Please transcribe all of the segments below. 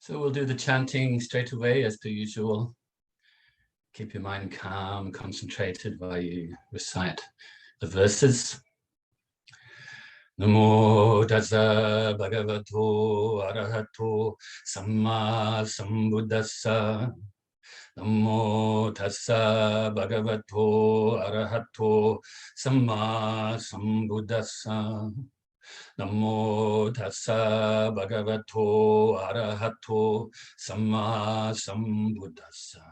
So we'll do the chanting straight away as per usual. Keep your mind calm, concentrated while you recite the verses. Namo Tassa Bhagavato Arahato Sammasambuddhassa. Namo Tassa Bhagavato Arahato Sammasambuddhassa. Namo Tassa Bhagavato Arahato Sammasambuddhassa.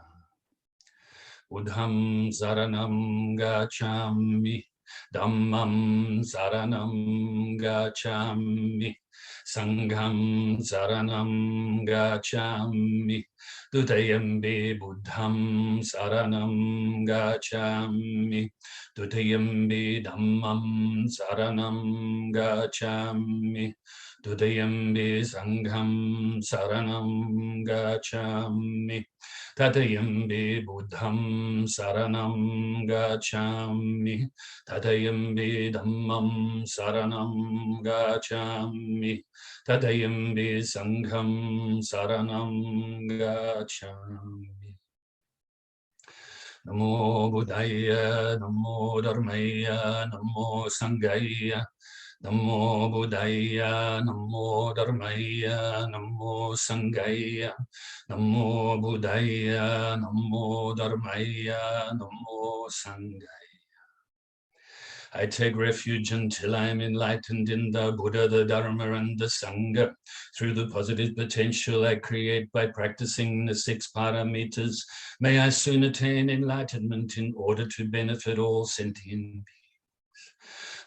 Buddham saranam gacchami, Dhammam saranam gacchami, Sangham saranam gacchami, Dutayambi Buddham saranam gacchami, Dutayambi Dhammam saranam gacchami, Dutayambi Sangham saranam gacchami, Tatayambi Buddham saranam gacchami, Tatayambi Dhammam saranam gacchami, Tatayambi Sangham saranam gacchami. Namo Buddhaya, Namo Dharmaya, Namo Sanghaya, Namo Buddhaya, Namo Dharmaya, Namo Sanghaya, Namo Buddhaya, Namo Dharmaya, Namo Sanghaya. I take refuge until I am enlightened in the Buddha, the Dharma, and the Sangha. Through the positive potential I create by practicing the 6 paramitas, may I soon attain enlightenment in order to benefit all sentient beings.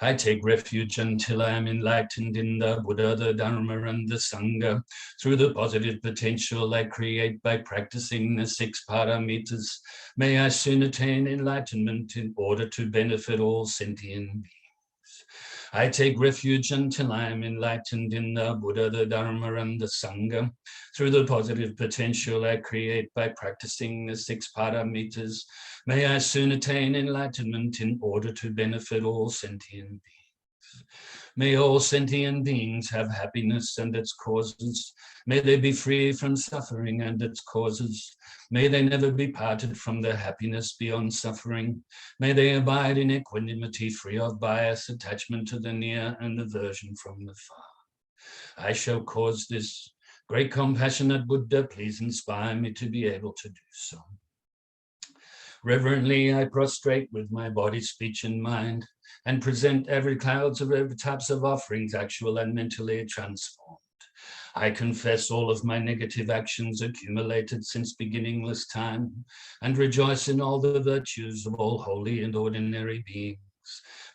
I take refuge until I am enlightened in the Buddha, the Dharma, and the Sangha. Through the positive potential I create by practicing the 6 paramitas, may I soon attain enlightenment in order to benefit all sentient beings. I take refuge until I am enlightened in the Buddha, the Dharma, and the Sangha. Through the positive potential I create by practicing the 6 paramitas, may I soon attain enlightenment in order to benefit all sentient beings. May all sentient beings have happiness and its causes. May they be free from suffering and its causes. May they never be parted from their happiness beyond suffering. May they abide in equanimity, free of bias, attachment to the near, and aversion from the far. I shall cause this. Great compassionate Buddha, please inspire me to be able to do so. Reverently, I prostrate with my body, speech, and mind, and present every clouds of every types of offerings, actual and mentally transformed. I confess all of my negative actions accumulated since beginningless time, and rejoice in all the virtues of all holy and ordinary beings.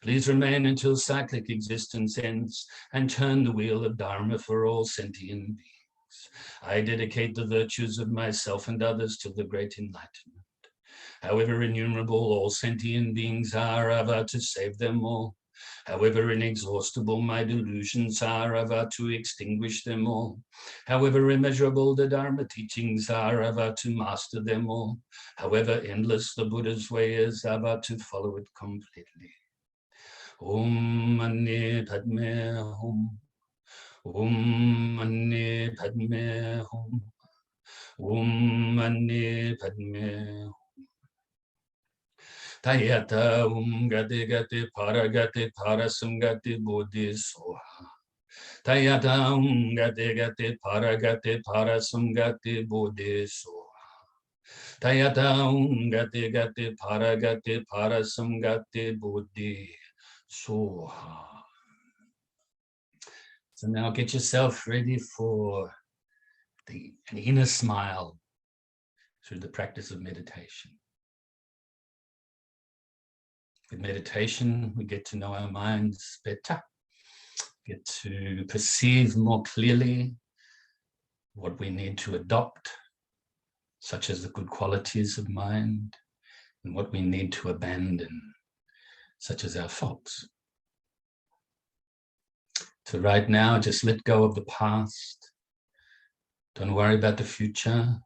Please remain until cyclic existence ends, and turn the wheel of Dharma for all sentient beings. I dedicate the virtues of myself and others to the great enlightenment. However innumerable all sentient beings are, I vow to save them all. However inexhaustible my delusions are, I vow to extinguish them all. However immeasurable the Dharma teachings are, I vow to master them all. However endless the Buddha's way is, I vow to follow it completely. Om Mani Padme Hum. Om Mani Padme Hum. Om Mani Padme Hum. Tayata gati gati parasungati bodhi soha. Tayata gati parasungati bodhi soha. Tayata gati parasungati bodhi soha. So now get yourself ready for an inner smile through the practice of meditation. With meditation, we get to know our minds better, get to perceive more clearly what we need to adopt, such as the good qualities of mind, and what we need to abandon, such as our faults. So right now, just let go of the past. Don't worry about the future,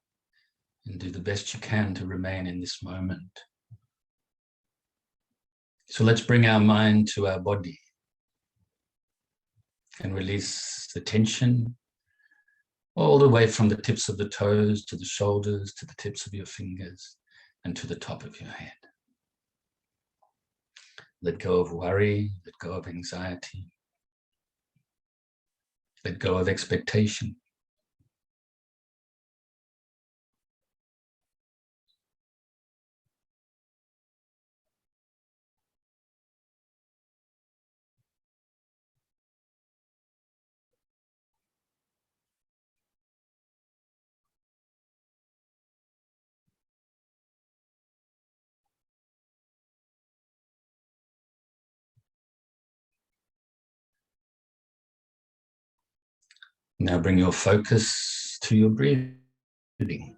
and do the best you can to remain in this moment. So let's bring our mind to our body and release the tension all the way from the tips of the toes to the shoulders, to the tips of your fingers, and to the top of your head. Let go of worry, let go of anxiety, let go of expectation. Now bring your focus to your breathing.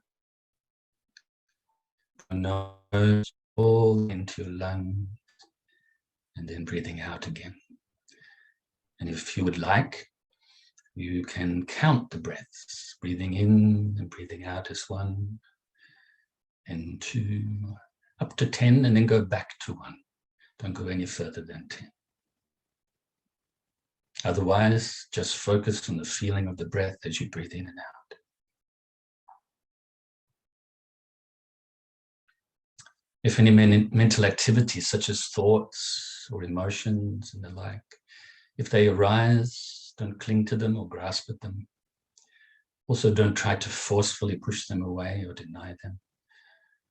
From nose all into your lungs, and then breathing out again. And if you would like, you can count the breaths, breathing in and breathing out as 1, and 2, up to 10, and then go back to 1. Don't go any further than 10. Otherwise, just focus on the feeling of the breath as you breathe in and out. If any mental activities such as thoughts or emotions and the like, if they arise, don't cling to them or grasp at them. Also, don't try to forcefully push them away or deny them.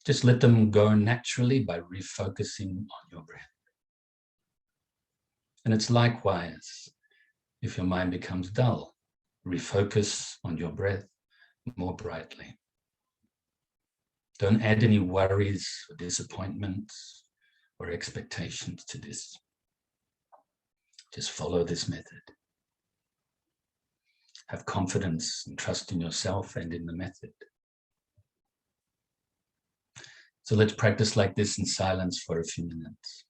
Just let them go naturally by refocusing on your breath. And it's likewise, if your mind becomes dull, refocus on your breath more brightly. Don't add any worries or disappointments or expectations to this. Just follow this method. Have confidence and trust in yourself and in the method. So let's practice like this in silence for a few minutes.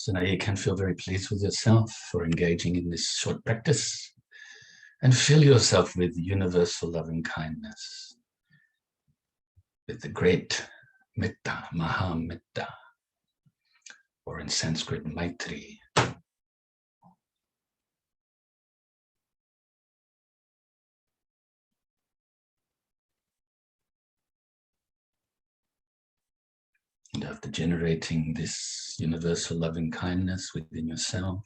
So now you can feel very pleased with yourself for engaging in this short practice, and fill yourself with universal loving kindness, with the great metta, maha metta, or in Sanskrit, maitri. And after generating this universal loving kindness within yourself,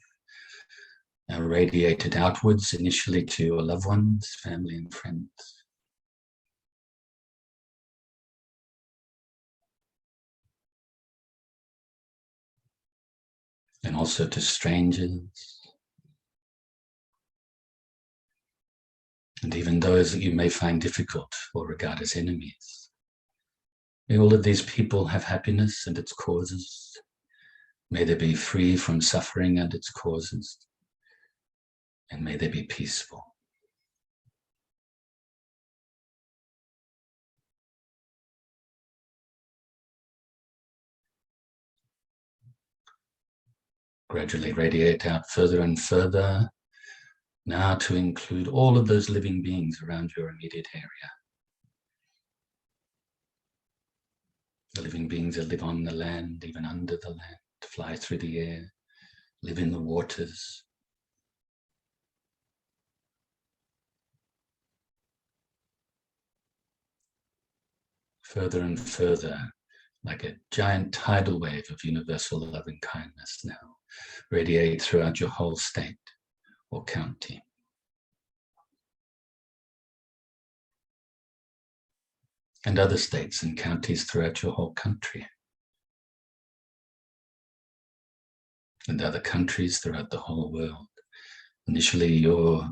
now radiate it outwards, initially to your loved ones, family and friends. And also to strangers. And even those that you may find difficult or regard as enemies. May all of these people have happiness and its causes. May they be free from suffering and its causes. And may they be peaceful. Gradually radiate out further and further, now to include all of those living beings around your immediate area. The living beings that live on the land, even under the land, fly through the air, live in the waters. Further and further, like a giant tidal wave of universal loving kindness now, radiate throughout your whole state or county. And other states and counties throughout your whole country. And other countries throughout the whole world. Initially,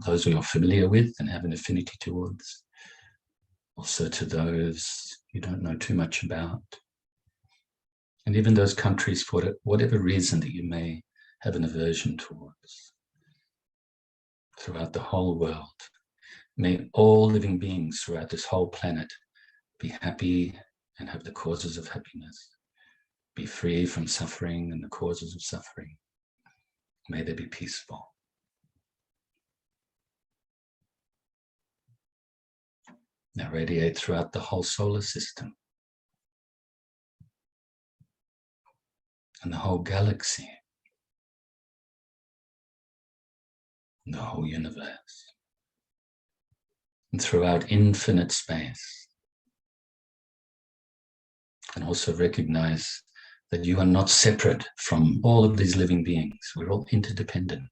those you're familiar with and have an affinity towards. Also to those you don't know too much about. And even those countries, for whatever reason that you may have an aversion towards. Throughout the whole world, may all living beings throughout this whole planet be happy and have the causes of happiness. Be free from suffering and the causes of suffering. May they be peaceful. Now radiate throughout the whole solar system and the whole galaxy and the whole universe, and throughout infinite space. And also recognize that you are not separate from all of these living beings. We're all interdependent.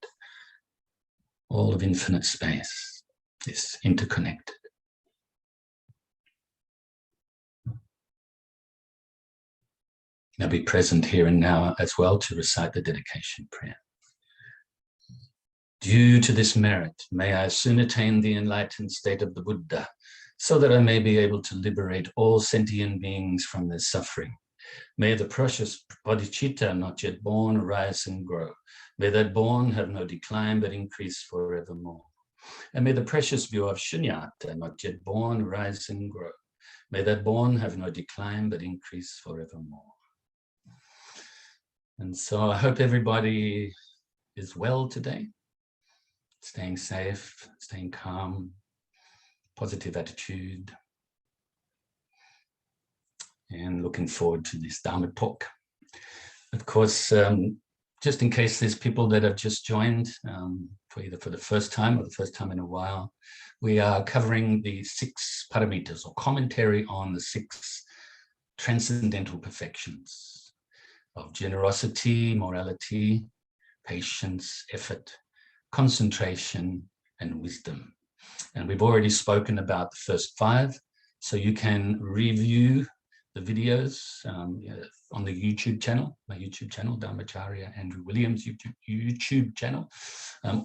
All of infinite space is interconnected. Now be present here and now as well to recite the dedication prayer. Due to this merit, may I soon attain the enlightened state of the Buddha, so that I may be able to liberate all sentient beings from their suffering. May the precious Bodhicitta not yet born arise and grow. May that born have no decline but increase forevermore. And may the precious view of Shunyata not yet born rise and grow. May that born have no decline but increase forevermore. And so I hope everybody is well today, staying safe, staying calm, positive attitude, and looking forward to this Dharma Talk. Of course, just in case there's people that have just joined for either for the first time or the first time in a while, we are covering the 6 paramitas, or commentary on the 6 transcendental perfections of generosity, morality, patience, effort, concentration, and wisdom. And we've already spoken about the first 5, so you can review the videos on the YouTube channel, my YouTube channel, Dharmacharya Andrew Williams YouTube channel,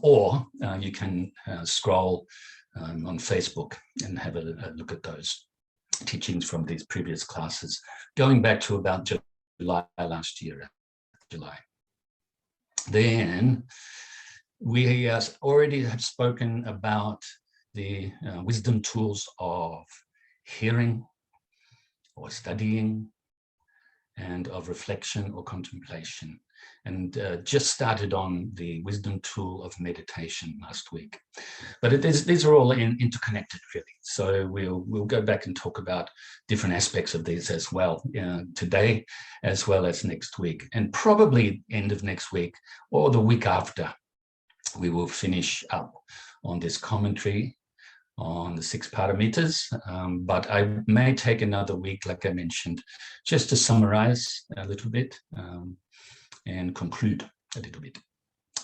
or you can scroll on Facebook and have a look at those teachings from these previous classes, going back to about July last year, July. Then we already have spoken about the wisdom tools of hearing or studying and of reflection or contemplation, and just started on the wisdom tool of meditation last week. But these are all interconnected, really. So we'll go back and talk about different aspects of these as well today, as well as next week, and probably end of next week or the week after. We will finish up on this commentary on the 6 paramitas, but I may take another week, like I mentioned, just to summarize a little bit and conclude a little bit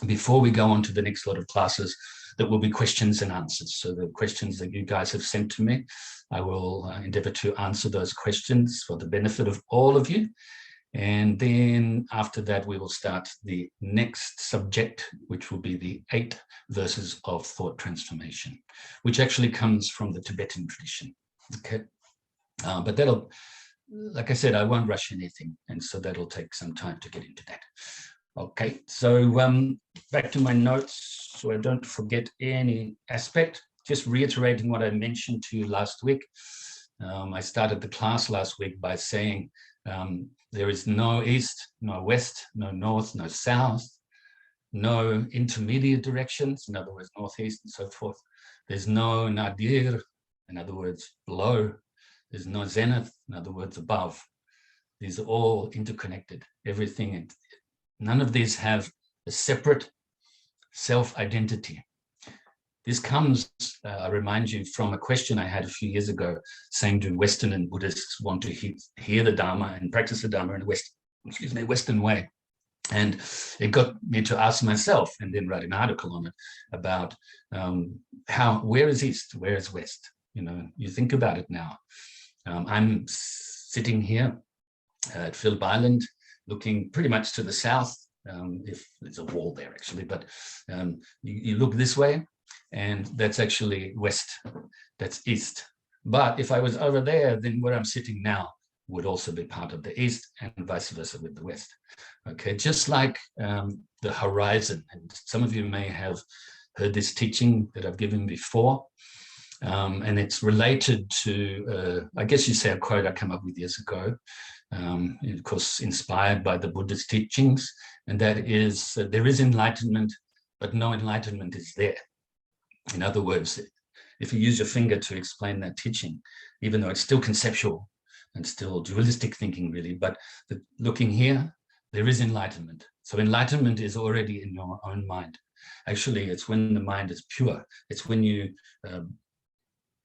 before we go on to the next lot of classes that will be questions and answers. So the questions that you guys have sent to me, I will endeavor to answer those questions for the benefit of all of you. And then after that, we will start the next subject, which will be the 8 verses of thought transformation, which actually comes from the Tibetan tradition. Okay, but that'll, like I said, I won't rush anything, and so that'll take some time to get into that. Okay, so back to my notes, so I don't forget any aspect. Just reiterating what I mentioned to you last week. I started the class last week by saying there is no east, no west, no north, no south, no intermediate directions, in other words, northeast and so forth. There's no nadir, in other words, below. There's no zenith, in other words, above. These are all interconnected, everything. None of these have a separate self-identity. This comes, I remind you, from a question I had a few years ago, saying do Western and Buddhists want to hear the Dharma and practice the Dharma in a Western way? And it got me to ask myself, and then write an article on it about where is East, where is West? You know, you think about it now. I'm sitting here at Phillip Island, looking pretty much to the south, if there's a wall there actually, but you look this way, and that's actually west, that's east. But if I was over there, then where I'm sitting now would also be part of the east, and vice versa with the west. Okay, just like the horizon, and some of you may have heard this teaching that I've given before, and it's related to, I guess you say a quote I came up with years ago, of course inspired by the Buddhist teachings, and that is, there is enlightenment, but no enlightenment is there. In other words, if you use your finger to explain that teaching, even though it's still conceptual and still dualistic thinking really, but looking here, there is enlightenment. So enlightenment is already in your own mind. Actually, it's when the mind is pure. It's when you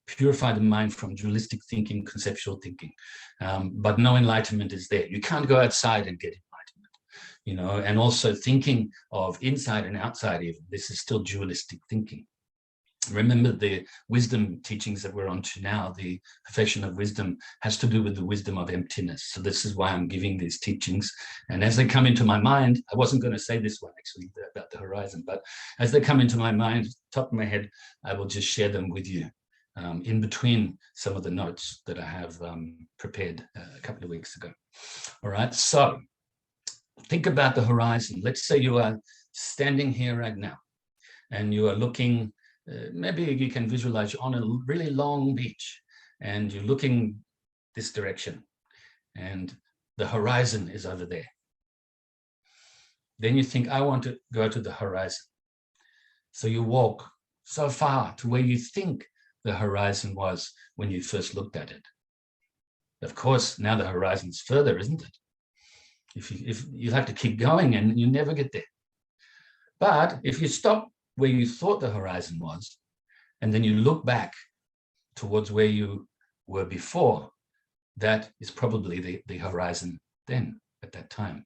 purify the mind from dualistic thinking, conceptual thinking. But no enlightenment is there. You can't go outside and get enlightenment, you know, and also thinking of inside and outside even. This is still dualistic thinking. Remember, the wisdom teachings that we're on to now, the perfection of wisdom, has to do with the wisdom of emptiness. So this is why I'm giving these teachings. And as they come into my mind, I wasn't going to say this one actually about the horizon, but as they come into my mind, top of my head, I will just share them with you in between some of the notes that I have prepared a couple of weeks ago. All right, so think about the horizon. Let's say you are standing here right now and you are looking. Maybe you can visualize you're on a really long beach and you're looking this direction and the horizon is over there. Then you think, I want to go to the horizon. So you walk so far to where you think the horizon was when you first looked at it. Of course, now the horizon's further, isn't it? If you have to keep going and you never get there. But if you stop where you thought the horizon was, and then you look back towards where you were before, that is probably the horizon then, at that time.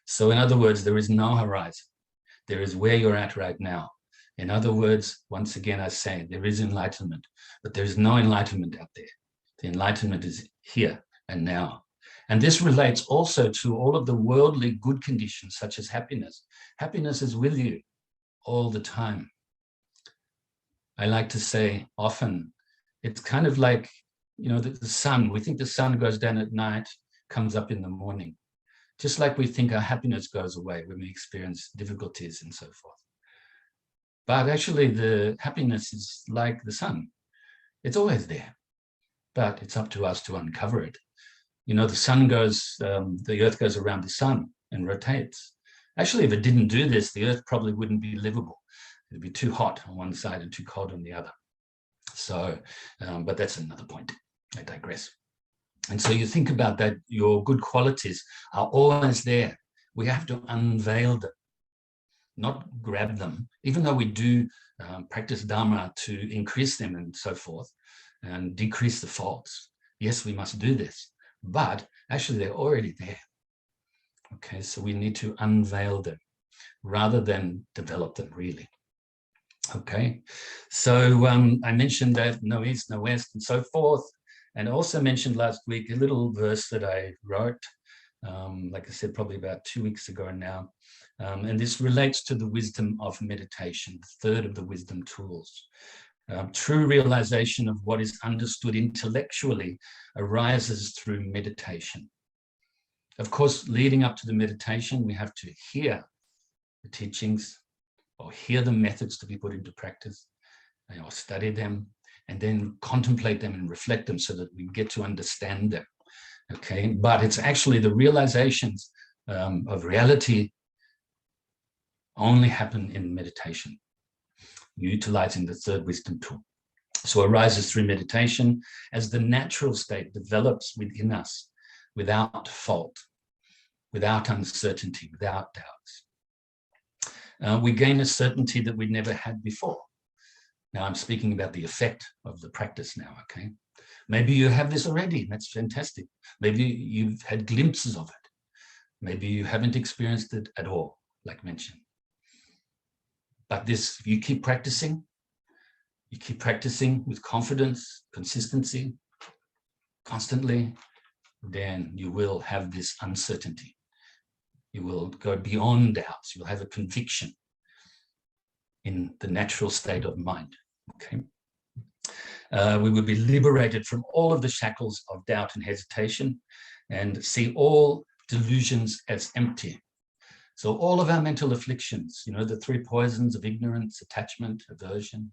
So in other words, there is no horizon. There is where you're at right now. In other words, once again, I say, there is enlightenment, but there is no enlightenment out there. The enlightenment is here and now. And this relates also to all of the worldly good conditions, such as happiness. Happiness is with you all the time. I like to say often, it's kind of like, you know, the sun. We think the sun goes down at night, comes up in the morning. Just like we think our happiness goes away when we experience difficulties and so forth. But actually the happiness is like the sun. It's always there, but it's up to us to uncover it. You know, the sun goes, the earth goes around the sun and rotates. Actually, if it didn't do this, the earth probably wouldn't be livable. It'd be too hot on one side and too cold on the other. So, but that's another point. I digress. And so you think about that, your good qualities are always there. We have to unveil them, not grab them, even though we do practice Dharma to increase them and so forth and decrease the faults. Yes, we must do this, but actually they're already there. Okay, so we need to unveil them rather than develop them really. Okay, so I mentioned that no east, no west, and so forth. And I also mentioned last week a little verse that I wrote, like I said, probably about 2 weeks ago now. And this relates to the wisdom of meditation, the third of the wisdom tools. True realization of what is understood intellectually arises through meditation. Of course, leading up to the meditation, we have to hear the teachings or hear the methods to be put into practice, or study them, and then contemplate them and reflect them so that we get to understand them. Okay, but it's actually the realizations of reality only happen in meditation, utilizing the third wisdom tool. So arises through meditation as the natural state develops within us without fault, without uncertainty, without doubts. We gain a certainty that we never had before. Now I'm speaking about the effect of the practice now, okay? Maybe you have this already, that's fantastic. Maybe you've had glimpses of it. Maybe you haven't experienced it at all, like mentioned. But this, you keep practicing with confidence, consistency, constantly, then you will have this uncertainty. You will go beyond doubts. You'll have a conviction in the natural state of mind, okay? We will be liberated from all of the shackles of doubt and hesitation and see all delusions as empty. So all of our mental afflictions, you know, the 3 poisons of ignorance, attachment, aversion,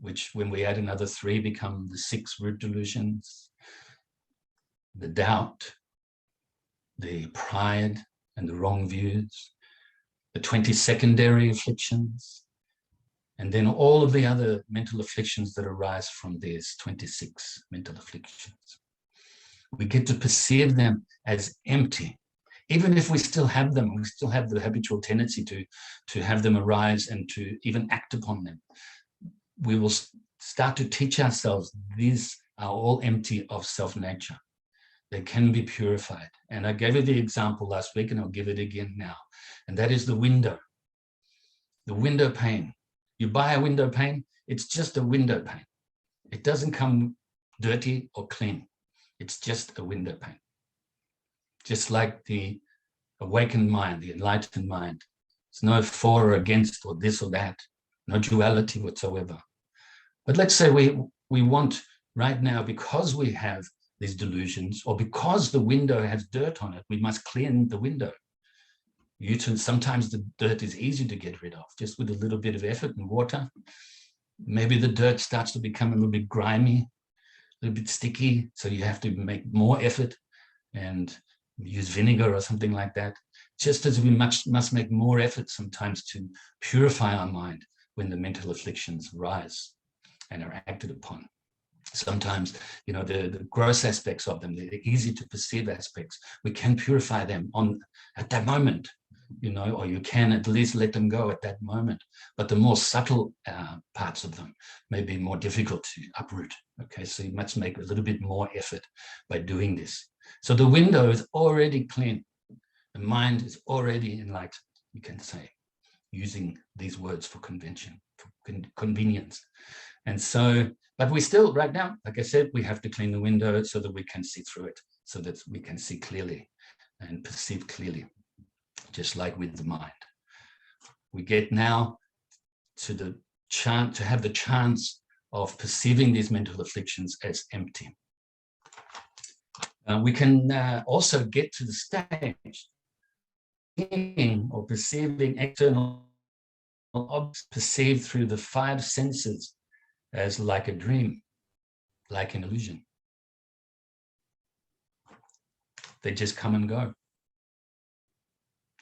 which when we add another 3 become the 6 root delusions, the doubt, the pride and the wrong views, the 20 secondary afflictions, and then all of the other mental afflictions that arise from these 26 mental afflictions. We get to perceive them as empty. Even if we still have them, we still have the habitual tendency to have them arise and to even act upon them. We will start to teach ourselves these are all empty of self-nature. They can be purified. And I gave you the example last week and I'll give it again now. And that is the window pane. You buy a window pane, it's just a window pane. It doesn't come dirty or clean. It's just a window pane. Just like the awakened mind, the enlightened mind. It's no for or against or this or that, no duality whatsoever. But let's say we want right now, because we have these delusions or because the window has dirt on it, we must clean the window. Sometimes the dirt is easy to get rid of, just with a little bit of effort and water. Maybe the dirt starts to become a little bit grimy, a little bit sticky, so you have to make more effort and use vinegar or something like that. Just as we must make more effort sometimes to purify our mind when the mental afflictions rise and are acted upon. Sometimes, you know, the gross aspects of them, the easy to perceive aspects, we can purify them at that moment, you know, or you can at least let them go at that moment. But the more subtle parts of them may be more difficult to uproot. Okay, so you must make a little bit more effort by doing this. So the window is already clean. The mind is already enlightened, you can say, using these words for convention, for convenience. And so, but we still, right now, like I said, we have to clean the window so that we can see through it, so that we can see clearly and perceive clearly, just like with the mind. We get now to have the chance of perceiving these mental afflictions as empty. We can also get to the stage seeing or perceiving external objects perceived through the 5 senses as like a dream, like an illusion. They just come and go.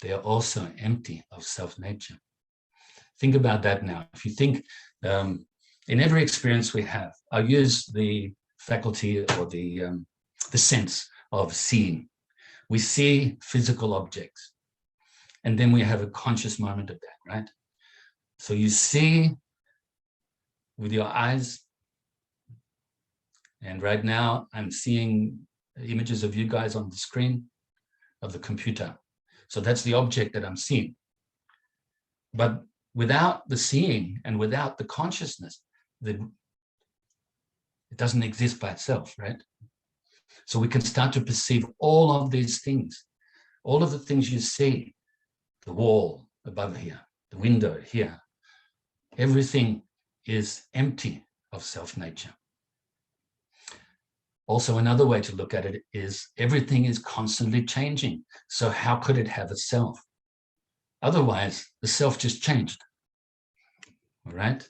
They are also empty of self-nature. Think about that now. If you think in every experience we have, I'll use the faculty or the sense of seeing. We see physical objects, and then we have a conscious moment of that, right? So you see with your eyes, and right now I'm seeing images of you guys on the screen of the computer. So that's the object that I'm seeing. But without the seeing and without the consciousness, it doesn't exist by itself, right? So we can start to perceive all of these things, all of the things you see, the wall above here, the window here, everything is empty of self-nature. Also, another way to look at it is everything is constantly changing. So how could it have a self? Otherwise, the self just changed, all right?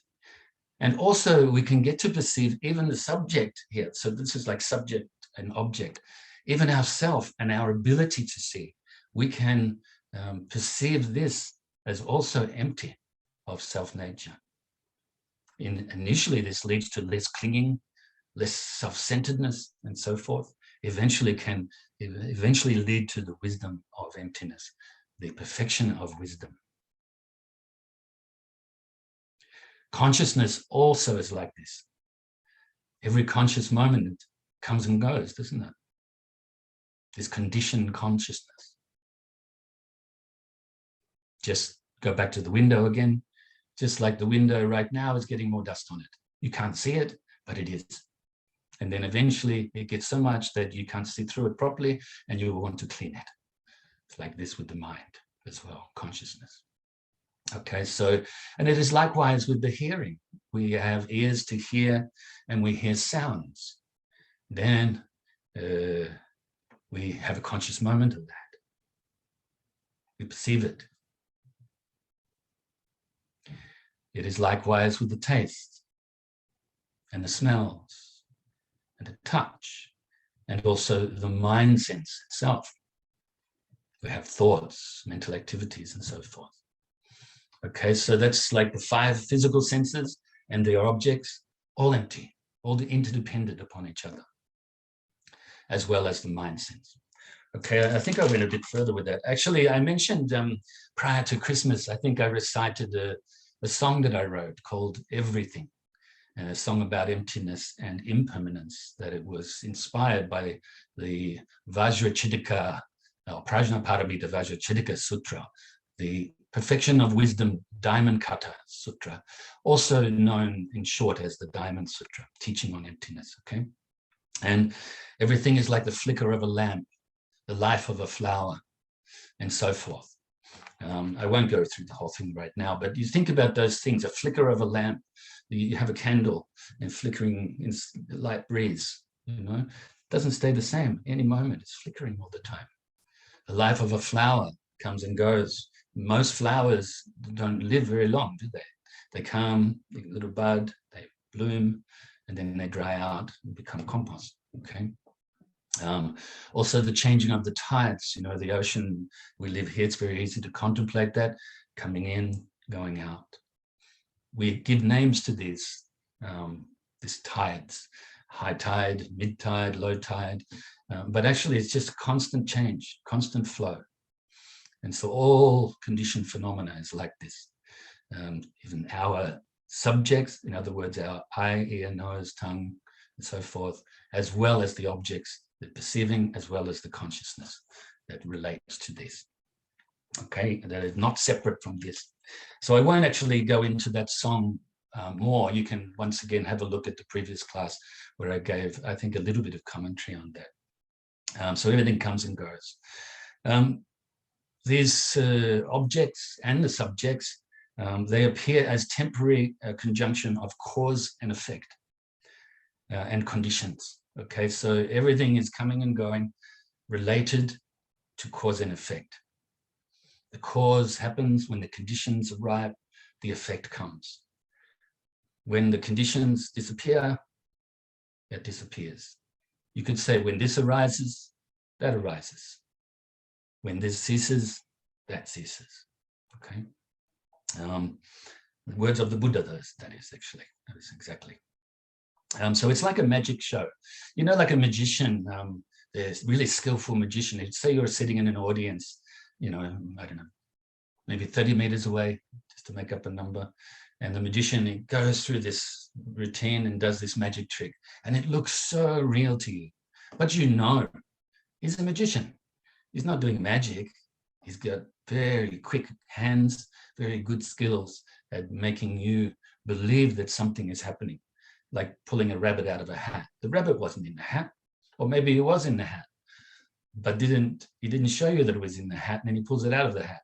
And also, we can get to perceive even the subject here. So this is like subject and object. Even ourself and our ability to see, we can perceive this as also empty of self-nature. Initially, this leads to less clinging, less self-centeredness, and so forth. Eventually lead to the wisdom of emptiness, the perfection of wisdom. Consciousness also is like this. Every conscious moment comes and goes, doesn't it? This conditioned consciousness. Just go back to the window again. Just like the window right now is getting more dust on it. You can't see it, but it is. And then eventually it gets so much that you can't see through it properly and you will want to clean it. It's like this with the mind as well, consciousness. Okay, so, and it is likewise with the hearing. We have ears to hear and we hear sounds. Then we have a conscious moment of that. We perceive it. It is likewise with the taste and the smells and the touch and also the mind sense itself. We have thoughts, mental activities, and so forth. Okay, so that's like the 5 physical senses and their objects, all empty, all interdependent upon each other, as well as the mind sense. Okay, I think I went a bit further with that. Actually, I mentioned prior to Christmas, I think I recited a song that I wrote called Everything, a song about emptiness and impermanence, that it was inspired by the Vajrachitika, or Prajnaparamita Vajrachitika Sutra, the Perfection of Wisdom Diamond Cutter Sutra, also known in short as the Diamond Sutra, teaching on emptiness, okay? And everything is like the flicker of a lamp, the life of a flower, and so forth. I won't go through the whole thing right now, but you think about those things, a flicker of a lamp, you have a candle and flickering in light breeze, you know, it doesn't stay the same any moment, it's flickering all the time. The life of a flower comes and goes. Most flowers don't live very long, do they? They come, a little bud, they bloom, and then they dry out and become compost, okay? Also the changing of the tides, you know, the ocean, we live here, it's very easy to contemplate that, coming in, going out. We give names to these tides, high tide, mid tide, low tide, but actually it's just a constant change, constant flow. And so all conditioned phenomena is like this. Even our subjects, in other words, our eye, ear, nose, tongue, and so forth, as well as the objects, the perceiving, as well as the consciousness that relates to this. Okay, that is not separate from this. So I won't actually go into that song more. You can once again have a look at the previous class where I gave, I think, a little bit of commentary on that. So everything comes and goes. These objects and the subjects, they appear as temporary conjunction of cause and effect and conditions. Okay, so everything is coming and going related to cause and effect. The cause happens when the conditions arrive, the effect comes. When the conditions disappear, it disappears. You could say when this arises, that arises. When this ceases, that ceases. Okay. The words of the Buddha, that is exactly. So it's like a magic show. You know, like a magician, there's really skillful magician. Say you're sitting in an audience, you know, I don't know, maybe 30 meters away, just to make up a number. And the magician, he goes through this routine and does this magic trick. And it looks so real to you. But you know, he's a magician. He's not doing magic. He's got very quick hands, very good skills at making you believe that something is happening, like pulling a rabbit out of a hat. The rabbit wasn't in the hat, or maybe it was in the hat, but he didn't show you that it was in the hat, and then he pulls it out of the hat.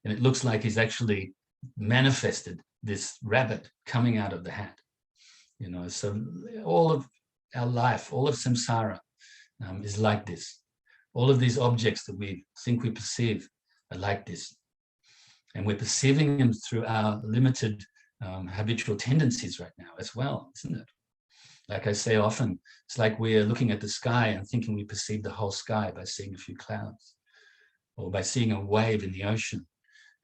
And it looks like he's actually manifested this rabbit coming out of the hat. You know, so all of our life, all of samsara is like this. All of these objects that we think we perceive are like this. And we're perceiving them through our limited habitual tendencies right now as well, isn't it? Like I say often, it's like we're looking at the sky and thinking we perceive the whole sky by seeing a few clouds, or by seeing a wave in the ocean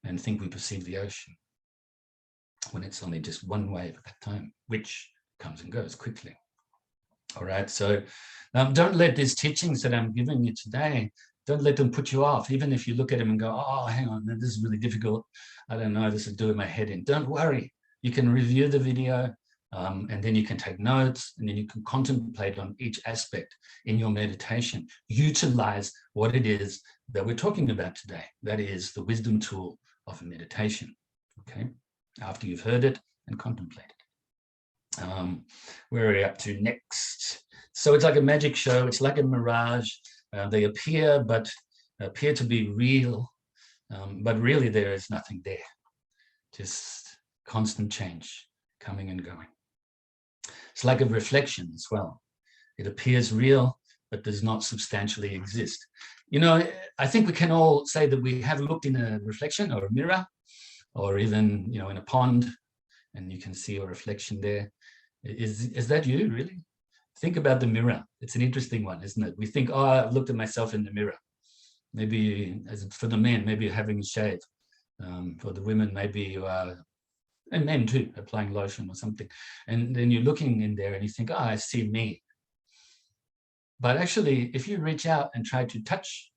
and think we perceive the ocean, when it's only just one wave at that time, which comes and goes quickly. All right, so don't let these teachings that I'm giving you today, don't let them put you off, even if you look at them and go, oh, hang on, this is really difficult. I don't know, this is doing my head in. Don't worry. You can review the video, and then you can take notes, and then you can contemplate on each aspect in your meditation. Utilize what it is that we're talking about today. That is the wisdom tool of meditation, okay? After you've heard it and contemplated. Where are we up to next? So it's like a magic show. It's like a mirage. They appear to be real, but really there is nothing there. Just constant change, coming and going. It's like a reflection as well. It appears real, but does not substantially exist. You know, I think we can all say that we have looked in a reflection or a mirror, or even, you know, in a pond, and you can see your reflection there. Is that you, really? Think about the mirror. It's an interesting one, isn't it? We think, oh, I've looked at myself in the mirror. Maybe, as for the men, maybe you're having a shave. For the women, maybe you are, and men too, applying lotion or something. And then you're looking in there and you think, oh, I see me. But actually, if you reach out and try to touch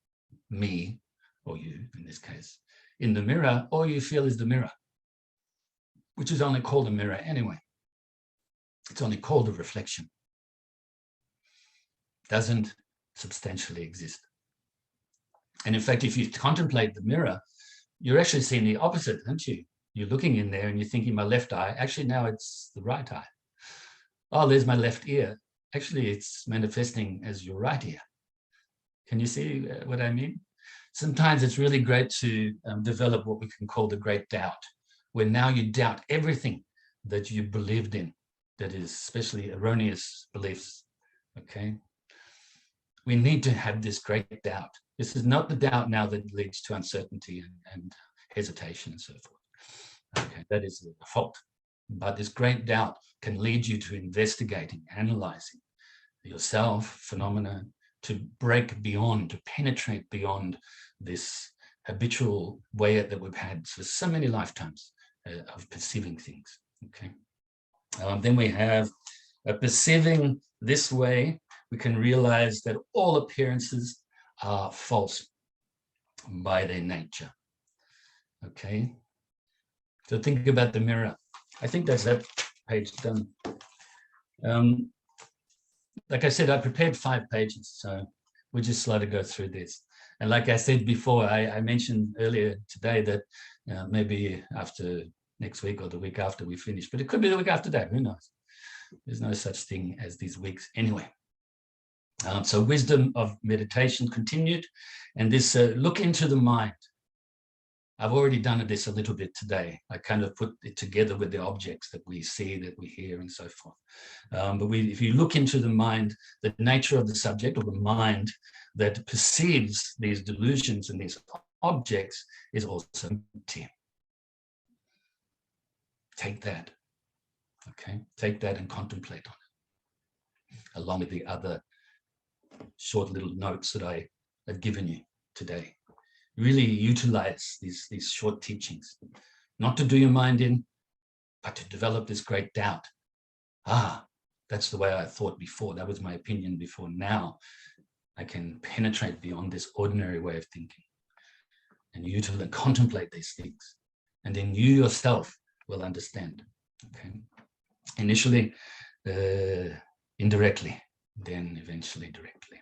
me, or you in this case, in the mirror, all you feel is the mirror, which is only called a mirror anyway. It's only called a reflection. Doesn't substantially exist. And in fact, if you contemplate the mirror, you're actually seeing the opposite, aren't you? You're looking in there and you're thinking, my left eye, actually now it's the right eye. Oh, there's my left ear. Actually, it's manifesting as your right ear. Can you see what I mean? Sometimes it's really great to develop what we can call the great doubt, where now you doubt everything that you believed in, that is especially erroneous beliefs, okay? We need to have this great doubt. This is not the doubt now that leads to uncertainty and hesitation and so forth. Okay, that is the fault. But this great doubt can lead you to investigating, analyzing yourself, phenomena, to break beyond, to penetrate beyond this habitual way that we've had for so many lifetimes of perceiving things. Okay. Then we have perceiving this way, we can realize that all appearances are false by their nature. Okay. So think about the mirror. I think that's that page done. Like I said, I prepared 5 pages, so we're just slow to go through this. And like I said before, I mentioned earlier today that maybe after next week or the week after we finish, but it could be the week after that, who knows? There's no such thing as these weeks anyway. So wisdom of meditation continued, and this look into the mind. I've already done this a little bit today. I kind of put it together with the objects that we see, that we hear, and so forth. But if you look into the mind, the nature of the subject, or the mind that perceives these delusions and these objects, is also empty. Take that, okay? Take that and contemplate on it, along with the other short little notes that I I've given you today. Really utilize these short teachings, not to do your mind in, but to develop this great doubt. That's the way I thought before. That was my opinion before. Now I can penetrate beyond this ordinary way of thinking and you to contemplate these things. And then you yourself will understand. Okay. Initially, indirectly, then eventually directly.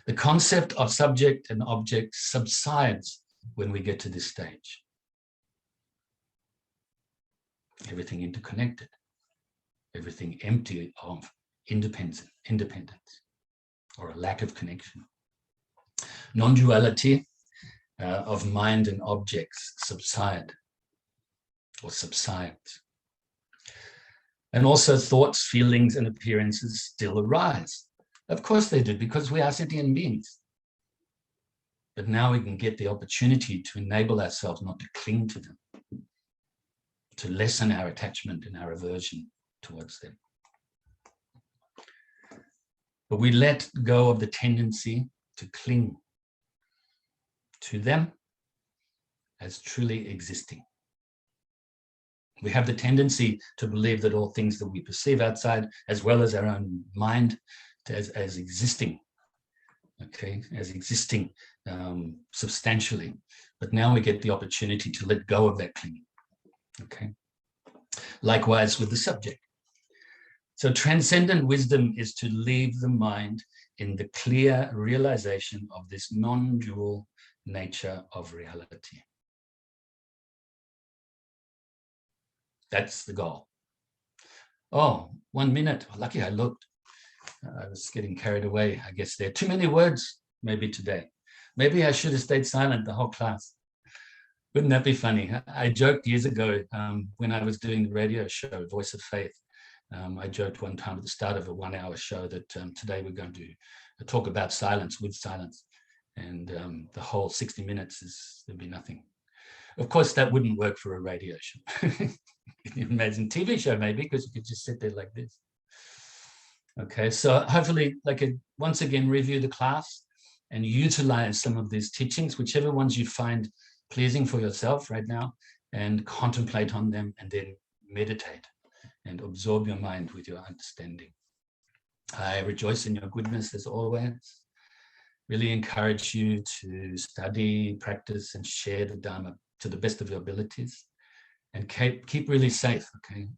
The concept of subject and object subsides when we get to this stage. Everything interconnected, everything empty of independence, or a lack of connection. Non-duality of mind and objects subside or subsides. And also thoughts, feelings, and appearances still arise. Of course they do, because we are sentient beings. But now we can get the opportunity to enable ourselves not to cling to them, to lessen our attachment and our aversion towards them. But we let go of the tendency to cling to them as truly existing. We have the tendency to believe that all things that we perceive outside, as well as our own mind, as existing, okay, as existing substantially. But now we get the opportunity to let go of that clinging, okay? Likewise with the subject. So transcendent wisdom is to leave the mind in the clear realization of this non-dual nature of reality. That's the goal. Oh, 1 minute. Lucky I looked. I was getting carried away. I guess there are too many words, maybe today. Maybe I should have stayed silent the whole class. Wouldn't that be funny? I joked years ago when I was doing the radio show, Voice of Faith. I joked one time at the start of a 1-hour show that today we're going to talk about silence with silence. And the whole 60 minutes there'd be nothing. Of course, that wouldn't work for a radio show. Can you imagine? TV show maybe, because you could just sit there like this. Okay, so hopefully, once again, review the class and utilize some of these teachings, whichever ones you find pleasing for yourself right now, and contemplate on them, and then meditate and absorb your mind with your understanding. I rejoice in your goodness as always. Really encourage you to study, practice, and share the Dharma to the best of your abilities, and keep really safe, okay?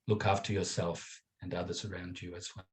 Look after yourself and others around you as well.